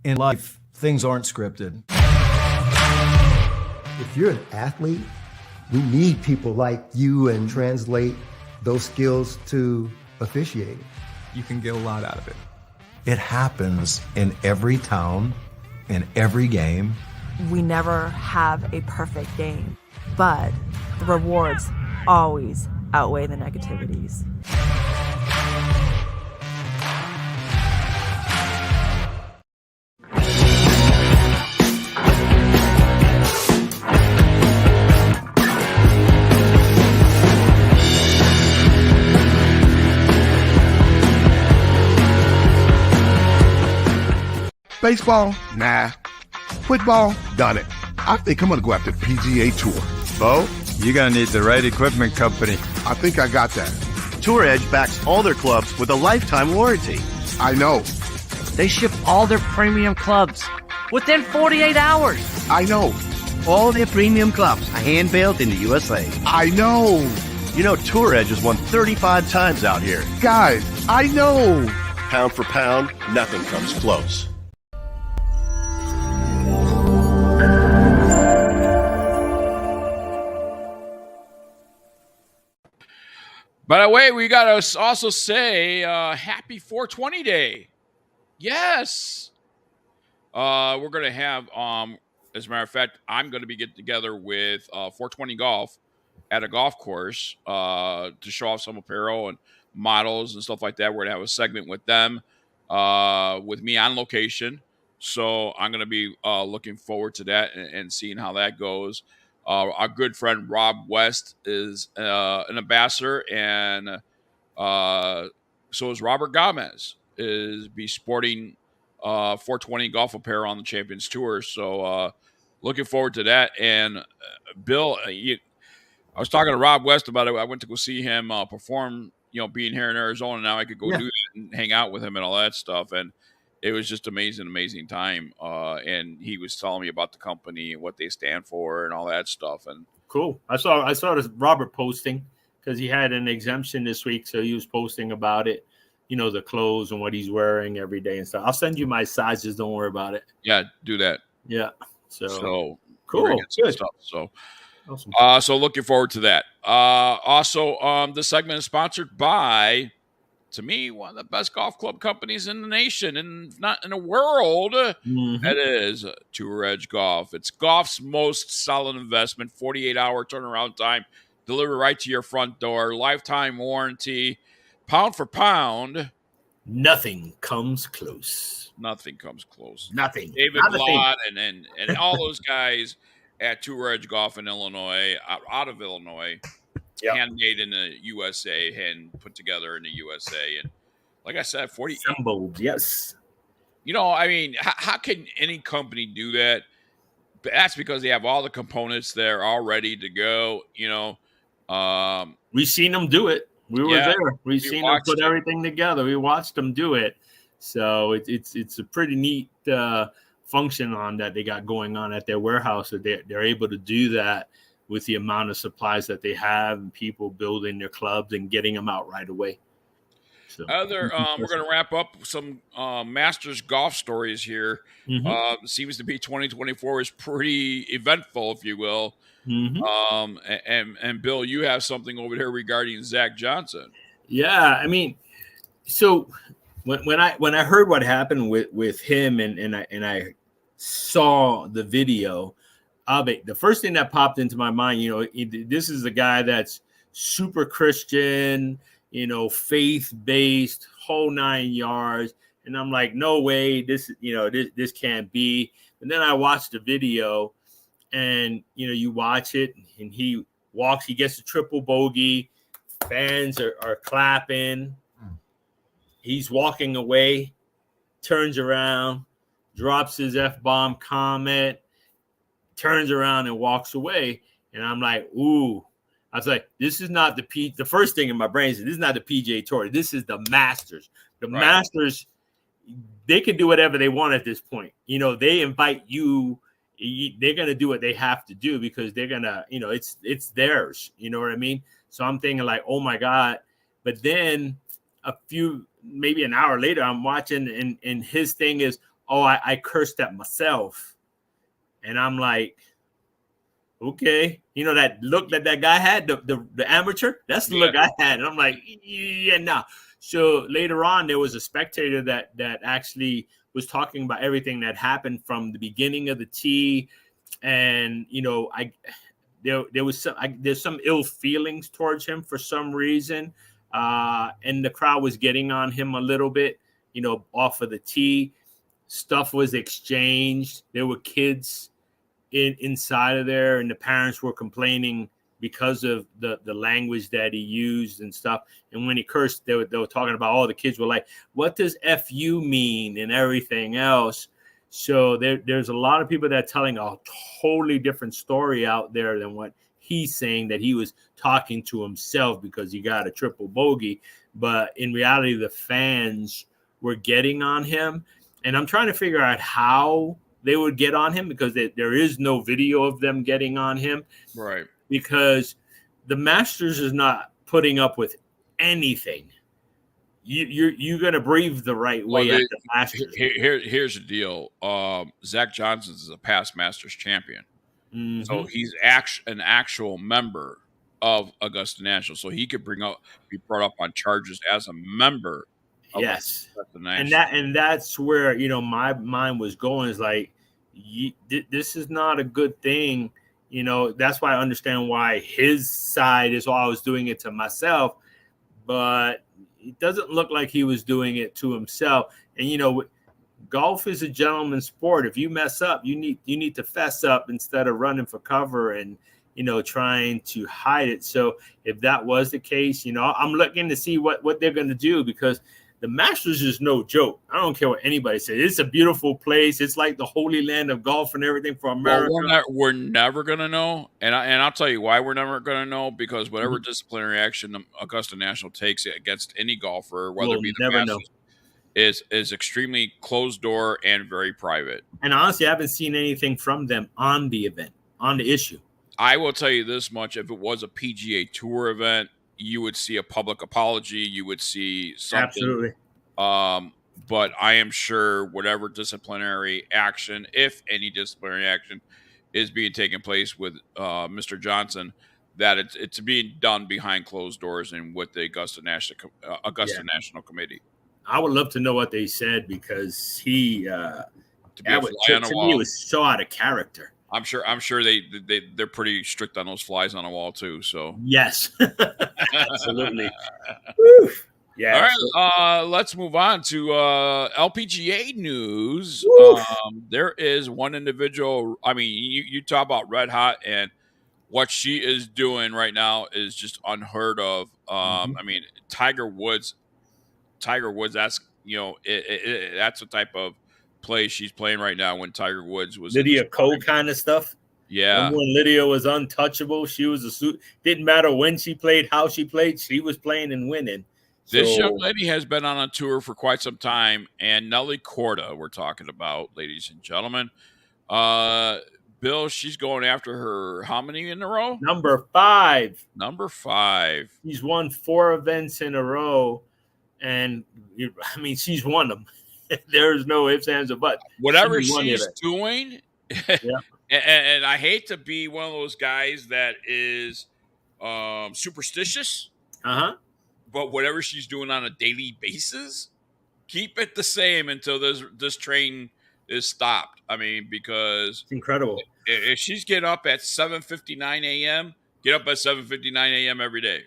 In life, things aren't scripted. If you're an athlete, we need people like you and translate those skills to officiating. You can get a lot out of it. It happens in every town, in every game. We never have a perfect game, but the rewards always outweigh the negativities. Baseball? Nah. Football? Done it. I think I'm going to go after the PGA Tour. Bo, you're going to need the right equipment company. I think I got that. Tour Edge backs all their clubs with a lifetime warranty. I know. They ship all their premium clubs within 48 hours. I know. All their premium clubs are hand-built in the USA. I know. You know, Tour Edge has won 35 times out here. Guys, I know. Pound for pound, nothing comes close. By the way, we got to also say happy 420 day. Yes. We're going to have, as a matter of fact, I'm going to be getting together with 420 Golf at a golf course to show off some apparel and models and stuff like that. We're going to have a segment with them, with me on location. So I'm going to be looking forward to that and seeing how that goes. Our good friend Rob West is an ambassador, and so is Robert Gomez. Is be sporting 420 golf apparel on the Champions Tour. So looking forward to that. And Bill, I was talking to Rob West about it. I went to go see him perform. You know, being here in Arizona now, I could go do that and hang out with him and all that stuff. And it was just amazing time. And he was telling me about the company and what they stand for and all that stuff. And cool. I saw this Robert posting because he had an exemption this week. So he was posting about it, you know, the clothes and what he's wearing every day and stuff. I'll send you my sizes. Don't worry about it. Yeah, do that. Yeah. So cool. Good Stuff. So, awesome. So looking forward to that. Also, this segment is sponsored by, to me, one of the best golf club companies in the nation, and not in the world. Mm-hmm. That is Tour Edge Golf. It's golf's most solid investment. 48-hour turnaround time, delivered right to your front door. Lifetime warranty, pound for pound. Nothing comes close. Nothing comes close. Nothing. David Blott and all those guys at Tour Edge Golf in Illinois, out of Illinois. Yep. Handmade in the USA and put together in the USA. And like I said, 40 assembled. Yes. You know, I mean, how can any company do that? But that's because they have all the components there all ready to go. You know, we've seen them do it. We were there. We've seen them put everything together. We watched them do it. So it's a pretty neat function on that they got going on at their warehouse. That they're able to do that with the amount of supplies that they have and people building their clubs and getting them out right away. So we're going to wrap up some Masters golf stories here. Mm-hmm. Seems to be 2024 is pretty eventful, if you will. Mm-hmm. And Bill, you have something over here regarding Zach Johnson. Yeah, I mean, so when I heard what happened with him and I saw the video of it, the first thing that popped into my mind, you know, this is a guy that's super Christian, you know, faith-based, whole 9 yards. And I'm like, no way, this can't be. And then I watched the video and, you know, you watch it and he gets a triple bogey. Fans are clapping. He's walking away, turns around, drops his F-bomb comment, turns around and walks away. And I'm like, ooh. I was like, this is not the first thing in my brain is this is not the PGA Tour. This is the Masters. The Masters, they can do whatever they want at this point. You know, they invite you. They're going to do what they have to do because they're going to, you know, it's theirs. You know what I mean? So I'm thinking like, oh, my God. But then maybe an hour later, I'm watching and his thing is, "Oh, I cursed at myself," and I'm like, "Okay," that look that guy had, the amateur. That's the look I had, and I'm like, "Yeah, nah." So later on, there was a spectator that actually was talking about everything that happened from the beginning of the tee, and there was there's some ill feelings towards him for some reason, and the crowd was getting on him a little bit, off of the tee. Stuff was exchanged. There were kids inside of there, and the parents were complaining because of the language that he used and stuff. And when he cursed, they were talking about, all the kids were like, "What does FU mean?" and everything else. So there's a lot of people that are telling a totally different story out there than what he's saying, that he was talking to himself because he got a triple bogey. But in reality, the fans were getting on him. And I'm trying to figure out how they would get on him, because there is no video of them getting on him. Right. Because the Masters is not putting up with anything. You're going to breathe the right way at the Masters. Here's the deal. Zach Johnson is a past Masters champion. Mm-hmm. So he's an actual member of Augusta National. So he could be brought up on charges as a member of yes. Augusta National. And that's where, my mind was going, is like, this is not a good thing. That's why I understand why his side is, I was doing it to myself, but it doesn't look like he was doing it to himself. And, golf is a gentleman's sport. If you mess up, you need to fess up instead of running for cover and, trying to hide it. So if that was the case, I'm looking to see what they're going to do, because the Masters is no joke. I don't care what anybody says. It's a beautiful place. It's like the holy land of golf and everything for America. Well, we're never going to know. And I'll tell you why we're never going to know, because whatever disciplinary action Augusta National takes against any golfer, whether it be the Masters, is extremely closed door and very private. And honestly, I haven't seen anything from them on the event, on the issue. I will tell you this much. If it was a PGA Tour event, you would see a public apology. You would see something. Absolutely. But I am sure whatever disciplinary action, if any disciplinary action, is being taken place with Mr. Johnson, that it's being done behind closed doors and with the Augusta National Committee. I would love to know what they said, because he to me was so out of character. I'm sure they're pretty strict on those flies on the wall too. So yes, absolutely. Yeah. All right. Let's move on to LPGA news. There is one individual. I mean, you talk about red hot, and what she is doing right now is just unheard of. I mean, Tiger Woods. That's that's the type of play she's playing right now. When Tiger Woods was Lydia Ko kind of stuff. Yeah. When Lydia was untouchable, she was didn't matter when she played, how she played, she was playing and winning. This young lady has been on a tour for quite some time, and Nelly Korda, we're talking about, ladies and gentlemen. Bill, she's going after her how many in a row? Number 5. Number 5. She's won 4 events in a row, and I mean, she's won them. There's no ifs, ands, or buts. Whatever she's doing, and I hate to be one of those guys that is superstitious. But whatever she's doing on a daily basis, keep it the same until this train is stopped. I mean, because it's incredible. If she's getting up at 7:59 a.m., get up at 7:59 a.m. every day.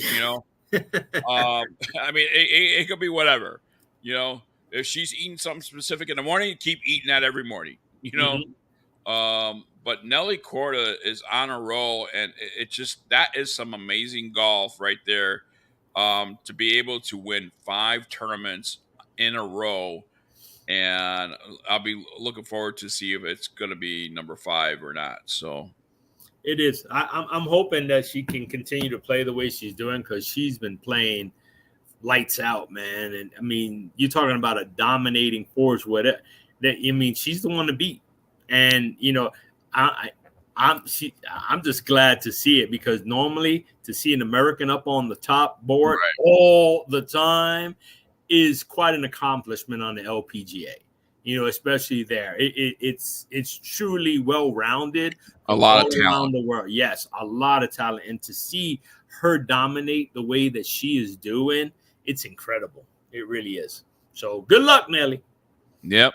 I mean, it could be whatever. If she's eating something specific in the morning, keep eating that every morning. But Nelly Korda is on a roll, and that is some amazing golf right there. To be able to win 5 tournaments in a row, and I'll be looking forward to see if it's going to be number 5 or not. So it is. I'm hoping that she can continue to play the way she's doing, because she's been playing lights out, man. And I mean, you're talking about a dominating force with it. She's the one to beat. And I'm just glad to see it, because normally to see an American up on the top board all the time is quite an accomplishment on the LPGA. especially there. It's truly well rounded. A lot of all talent around the world. Yes, a lot of talent, and to see her dominate the way that she is doing, it's incredible. It really is. So good luck, Nelly. Yep.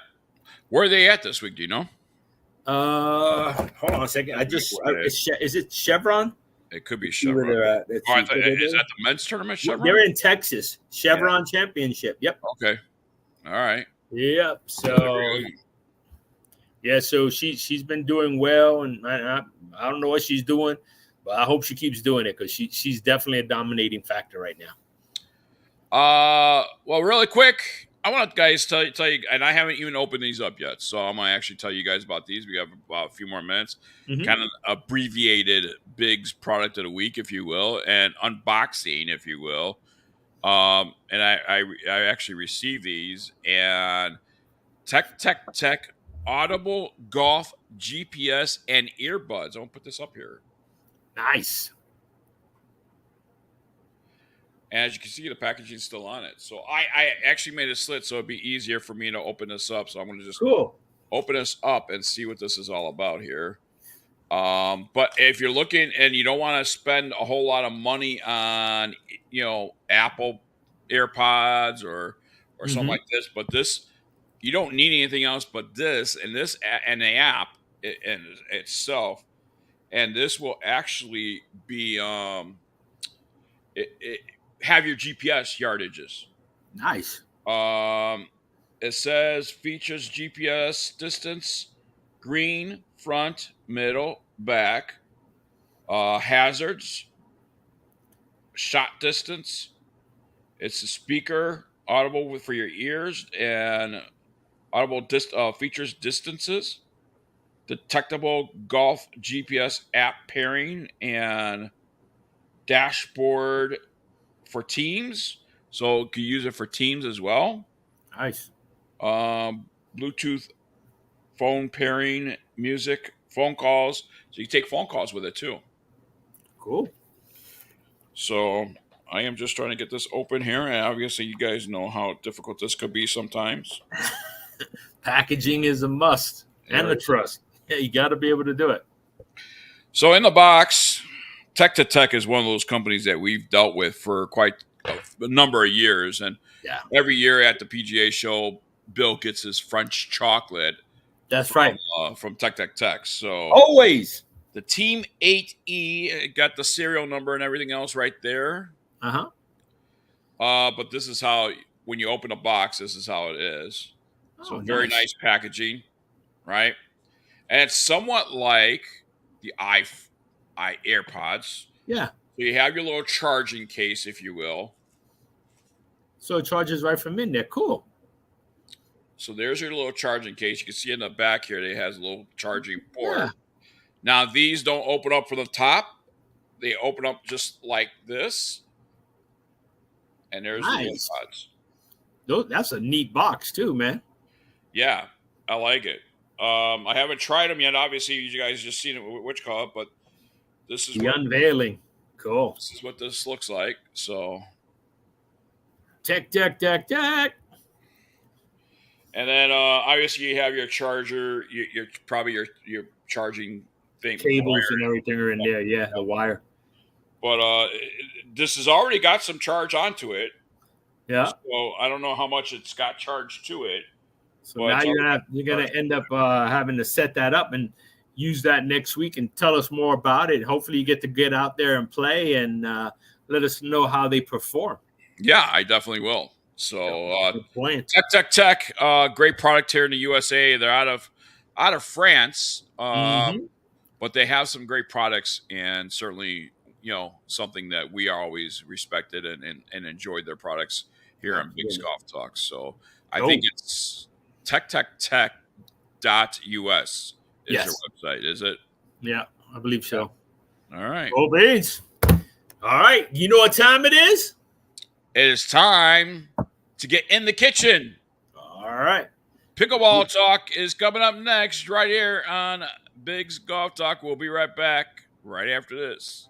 Where are they at this week? Do you know? Hold on a second. Is it Chevron? It could be See where Chevron. they're at. Let's see. Is that the men's tournament, Chevron? They're in Texas. Chevron Championship. Yep. Okay. All right. Yep. So yeah, so she's been doing well, and I don't know what she's doing, but I hope she keeps doing it because she's definitely a dominating factor right now. Well, really quick, I want to guys tell you, and I haven't even opened these up yet, so I'm gonna actually tell you guys about these. We have about a few more minutes, kind of abbreviated Big's product of the week, if you will, and unboxing, if you will. And I actually received these, and Tech Audible Golf GPS and earbuds. I'm gonna put this up here. Nice. And as you can see, the packaging is still on it. So I actually made a slit so it'd be easier for me to open this up. So I'm going to just open this up and see what this is all about here. But if you're looking and you don't want to spend a whole lot of money on, Apple AirPods or something like this, but this, you don't need anything else but this and the app in itself. And this will actually be, have your GPS yardages. Nice. It says features GPS distance, green, front, middle, back, hazards, shot distance. It's a speaker, audible for your ears, and audible features distances, detectable golf GPS app pairing, and dashboard for teams, so you can use it for teams as well. Nice. Bluetooth phone pairing, music, phone calls. So you take phone calls with it too. Cool. So I am just trying to get this open here, and obviously you guys know how difficult this could be sometimes. Packaging is a must, and the trust. Yeah, you got to be able to do it. So in the box, Tech is one of those companies that we've dealt with for quite a number of years. And every year at the PGA show, Bill gets his French chocolate. That's right. From Tech. So always the Team 8E got the serial number and everything else right there. But this is how, when you open a box, this is how it is. So very nice packaging, right? And it's somewhat like the AirPods. Yeah. So you have your little charging case, if you will. So it charges right from in there. Cool. So there's your little charging case. You can see in the back here, it has a little charging port. Yeah. Now, these don't open up from the top. They open up just like this. And there's the AirPods. That's a neat box too, man. Yeah, I like it. I haven't tried them yet. Obviously, you guys just seen it with Witch Call, but this is the unveiling. Cool. This is what this looks like. So, Tech. And then obviously you have your charger, your probably your charging thing, cables and everything are in there. Yeah, the wire. But this has already got some charge onto it. Yeah. So I don't know how much it's got charged to it. So now you're gonna end up having to set that up and use that next week and tell us more about it. Hopefully you get to get out there and play and let us know how they perform. Yeah, I definitely will. So Tech, great product here in the USA. They're out of France, but they have some great products, and certainly something that we are always respected and enjoyed their products here on Big's Golf Talk. So I think it's tech.us is your website, is it? Yeah, I believe so. All right. Go Beans. All right. You know what time it is? It is time to get in the kitchen. All right. Pickleball Talk is coming up next right here on Big's Golf Talk. We'll be right back right after this.